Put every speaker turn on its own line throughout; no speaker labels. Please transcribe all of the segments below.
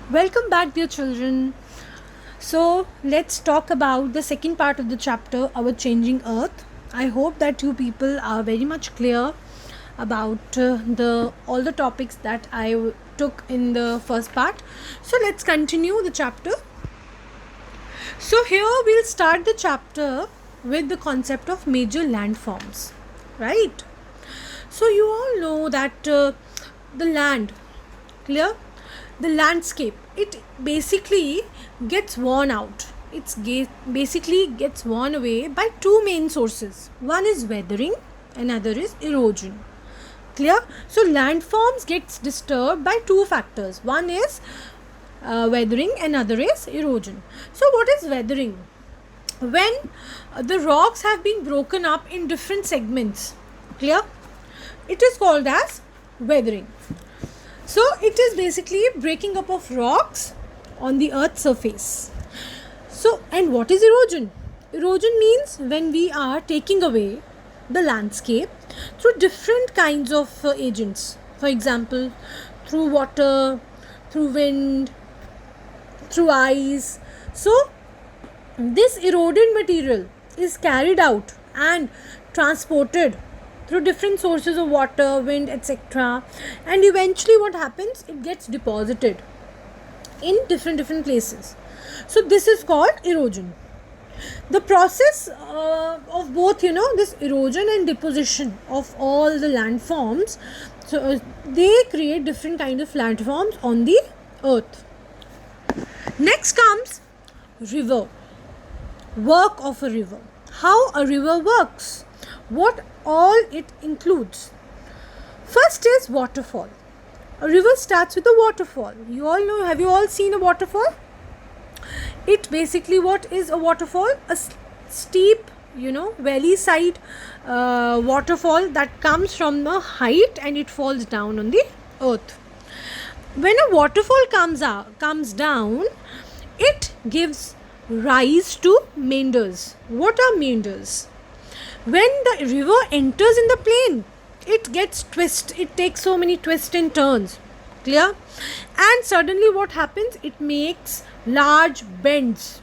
Welcome back, dear children. So, let's talk about the second part of the chapter, Our Changing Earth. I hope that you people are very much clear about the all the topics that I took in the first part. So, let's continue the chapter. So, here we'll start the chapter with the concept of major landforms, right? So, you all know that the land, clear? The landscape, it basically gets worn out. Basically gets worn away by two main sources. One is weathering, another is erosion. Clear? So landforms gets disturbed by two factors. One is weathering, another is erosion. So what is weathering? When the rocks have been broken up in different segments. Clear? It is called as weathering. So it is basically breaking up of rocks on the earth's surface. So, and what is erosion? Erosion means when we are taking away the landscape through different kinds of agents. For example, through water, through wind, through ice. So this eroded material is carried out and transported through different sources of water, wind, etc. And eventually what happens? It gets deposited in different places. So this is called erosion. The process of both, this erosion and deposition of all the landforms, so they create different kind of landforms on the earth. Next comes river. Work of a river. How a river works. What all it includes. First is waterfall. A river starts with a waterfall. You all know, have you all seen a waterfall? It basically, what is a waterfall? A steep, valley side waterfall that comes from the height and it falls down on the earth. When a waterfall comes down, it gives rise to meanders. What are meanders? When the river enters in the plain, it gets it takes so many twists and turns. Clear? And suddenly what happens? It makes large bends.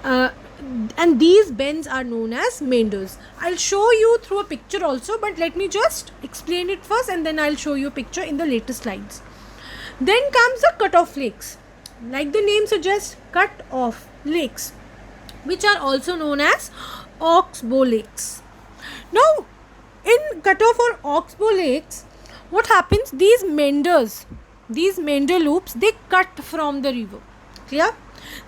And these bends are known as meanders. I'll show you through a picture also, but let me just explain it first and then I'll show you a picture in the later slides. Then comes the cut-off lakes. Like the name suggests, cut-off lakes, which are also known as oxbow lakes. Now, in cut-off or oxbow lakes, what happens? These meander loops, they cut from the river. Clear?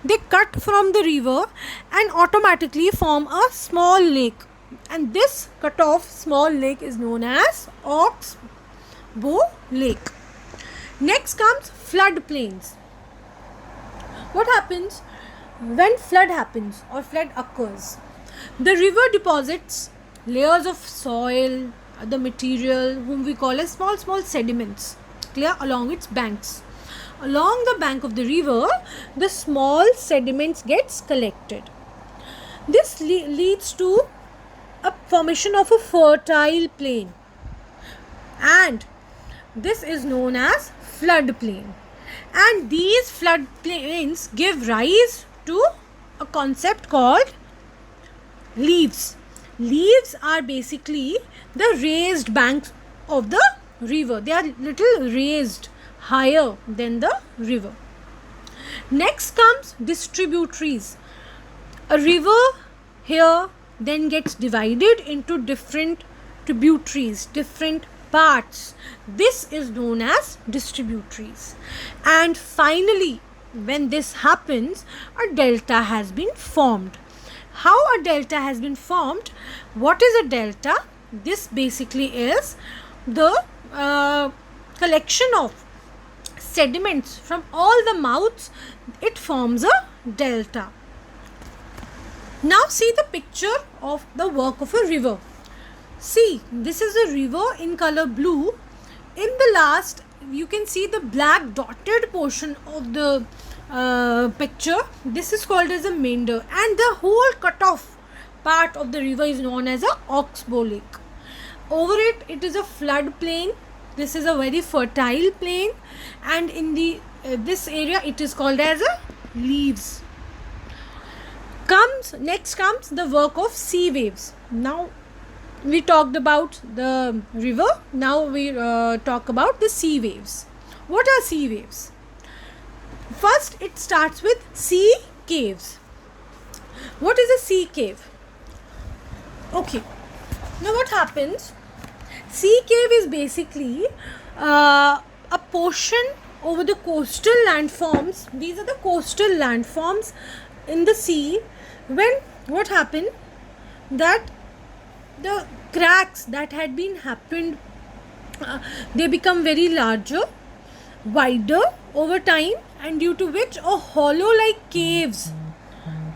They cut from the river and automatically form a small lake. And this cut-off small lake is known as oxbow lake. Next comes flood plains. What happens when flood happens or flood occurs? The river deposits layers of soil, the material whom we call as small sediments, clear, along its banks. Along the bank of the river, the small sediments gets collected. This leads to a formation of a fertile plain, and this is known as flood plain. And these flood plains give rise to a concept called leaves. Leaves are basically the raised banks of the river. They are little raised higher than the river. Next comes distributaries. A river here then gets divided into different tributaries, different parts. This is known as distributaries. And finally, when this happens, a delta has been formed. How a delta has been formed? What is a delta? This basically is the collection of sediments from all the mouths. It forms a delta. Now see the picture of the work of a river. See, this is a river in color blue. In the last, you can see the black dotted portion of the picture. This is called as a meander, and the whole cut off part of the river is known as a oxbow lake. Over it is a flood plain. This is a very fertile plain, and in the this area it is called as a leaves. Next comes the work of sea waves. Now we talked about the river, now we talk about the sea waves. What are sea waves? First, it starts with sea caves. What is a sea cave? Okay, now what happens? Sea cave is basically a portion over the coastal landforms. These are the coastal landforms in the sea. When what happened, that the cracks that had been happened, they become very larger, wider over time, and due to which a hollow like caves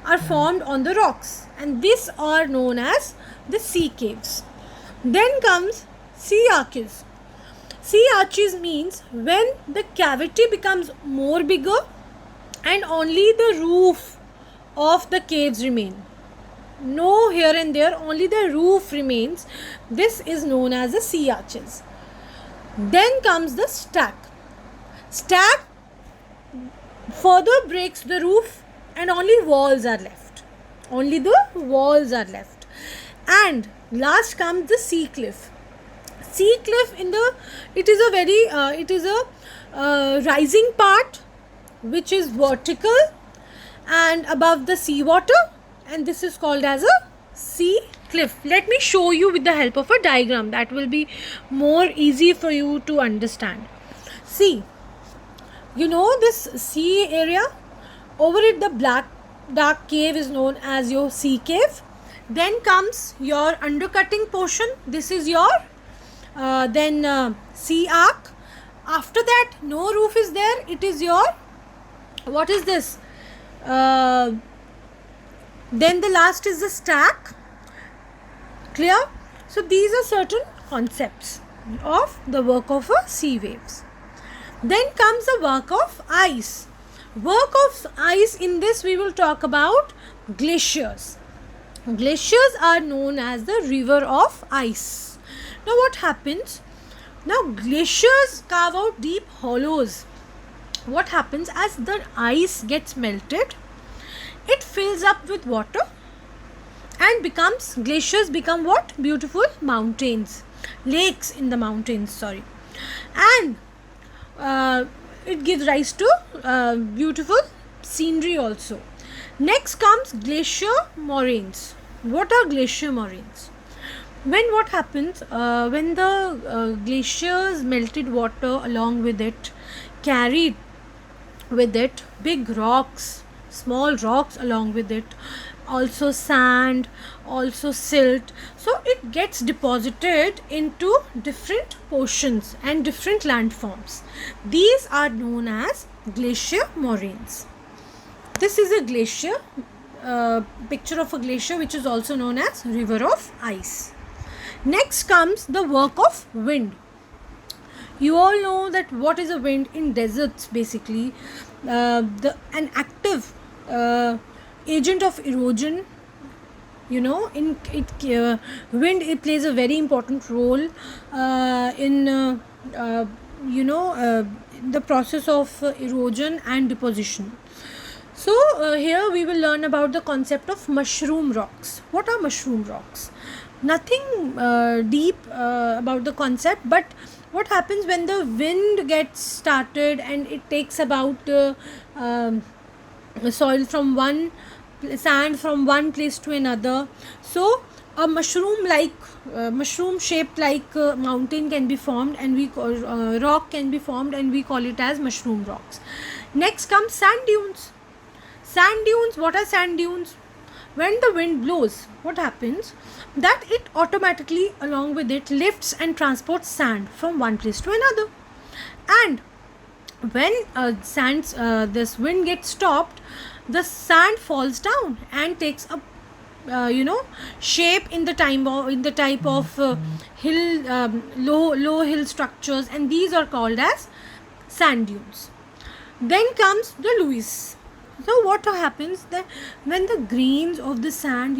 are formed on the rocks, and these are known as the sea caves. Then comes sea arches. Sea arches means when the cavity becomes more bigger and only the roof of the caves remain. No here and there, only the roof remains. This is known as the sea arches. Then comes the stack. Stack further breaks the roof and only walls are left. Only the walls are left. And last comes the sea cliff. Sea cliff it is a rising part which is vertical and above the sea water, and this is called as a sea cliff. Let me show you with the help of a diagram, that will be more easy for you to understand. See, you know this sea area, over it the black dark cave is known as your sea cave. Then comes your undercutting portion, this is your sea arc. After that, no roof is there, it is your, what is this, then the last is the stack. Clear? So these are certain concepts of the work of a sea waves. Then comes the work of ice. Work of ice, in this we will talk about glaciers. Glaciers are known as the river of ice. Now what happens? Now glaciers carve out deep hollows. What happens, as the ice gets melted, it fills up with water and glaciers become what? Beautiful mountains, lakes in the mountains, sorry. And it gives rise to beautiful scenery also. Next comes glacier moraines. What are glacier moraines? What happens, when the glaciers melted water along with it, carried with it big rocks, small rocks along with it, also sand, also silt, so it gets deposited into different portions and different landforms. These are known as glacier moraines. This is a glacier, picture of a glacier, which is also known as river of ice. Next comes the work of wind. You all know that what is a wind in deserts, basically an active agent of erosion. You know, wind, it plays a very important role in the process of erosion and deposition. So here we will learn about the concept of mushroom rocks. What are mushroom rocks? Nothing deep about the concept, but what happens when the wind gets started and it takes about soil from sand from one place to another, so a mushroom shaped like mountain can be formed, and we call rock can be formed, and we call it as mushroom rocks. Next comes sand dunes. Sand dunes, what are sand dunes? When the wind blows, what happens, that it automatically along with it lifts and transports sand from one place to another. And when this wind gets stopped, the sand falls down and takes a shape in the type of hill, low hill structures, and these are called as sand dunes. Then comes the Lewis. So what happens, that when the grains of the sand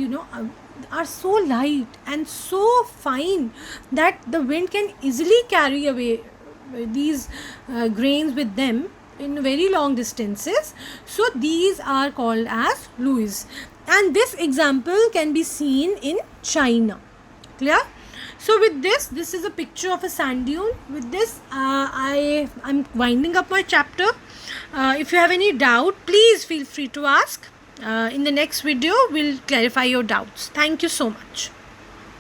are so light and so fine that the wind can easily carry away these grains with them in very long distances. So these are called as Lewis, and this example can be seen in China. Clear? So with this is a picture of a sand dune. With this I'm winding up my chapter. If you have any doubt, please feel free to ask. In the next video we'll clarify your doubts. Thank you so much.